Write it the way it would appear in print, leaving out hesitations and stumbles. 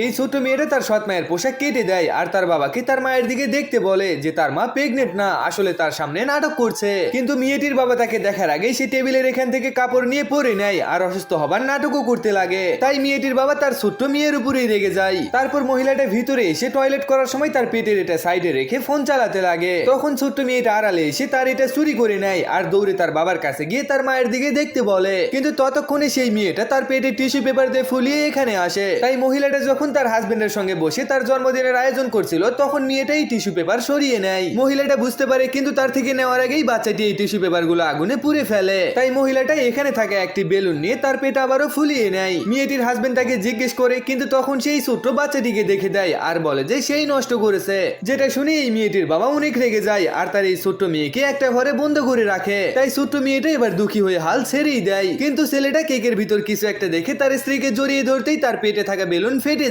এই ছোট মেয়েটা তার সৎ মায়ের পোশাক কেটে দেয় আর তার বাবাকে তার মায়ের দিকে দেখতে বলে যে তার মা প্রেগনেন্ট না, আসলে তার সামনে নাটক করছে। কিন্তু মেয়েটির বাবা তাকে দেখার আগেই সে টেবিলের এখান থেকে কাপড় নিয়ে পরে নেয় আর অসুস্থ হবার নাটকও করতে লাগে। তাই মেয়েটির বাবা তার ছোট্ট মেয়ের উপরেই রেগে যায়। তারপর মহিলাটা ভিতরে এসে টয়লেট করার সময় তার পেটের এটা সাইডে রেখে ফোন চালাতে লাগে। তখন ছোট্ট মেয়েটা আড়ালে এসে তার এটা চুরি করে নেয় আর দৌড়ে তার বাবার কাছে গিয়ে তার মায়ের দিকে দেখতে বলে। কিন্তু ততক্ষণে সেই মেয়েটা তার পেটে টিস্যু পেপার দিয়ে ফুলিয়ে এখানে আসে। তাই মহিলাটা যখন তার হাজবেন্ডের সঙ্গে বসে তার জন্মদিনের আয়োজন করছিল তখন মেয়েটাই টিস্যু পেপার সরিয়ে নেয়। মহিলাটা বুঝতে পারে কিন্তু তার থেকে নেওয়ার আগেই বাচ্চাটি এই টিস্যু পেপার গুলো আগুনে পুড়ে ফেলে। তাই মহিলাটা এখানে থাকা একটি বেলুন নিয়ে তার পেট আবারও ফুলিয়ে নেয়। মেয়েটির হাজবেন্ড তাকে জিজ্ঞেস করে কিন্তু তখন সেই ছোট্ট বাচ্চাটিকে দেখে দেয় আর বলে যে সেই নষ্ট করেছে। যেটা শুনে এই মেয়েটির বাবা অনেক রেগে যায় আর তার এই ছোট্ট মেয়েকে একটা ঘরে বন্ধ করে রাখে। তাই ছোট্ট মেয়েটা এবার দুঃখী হয়ে হাল ছেড়েই দেয়। কিন্তু ছেলেটা কেকের ভিতর কিছু একটা দেখে তার স্ত্রীকে জড়িয়ে ধরতেই তার পেটে থাকা বেলুন ফেটে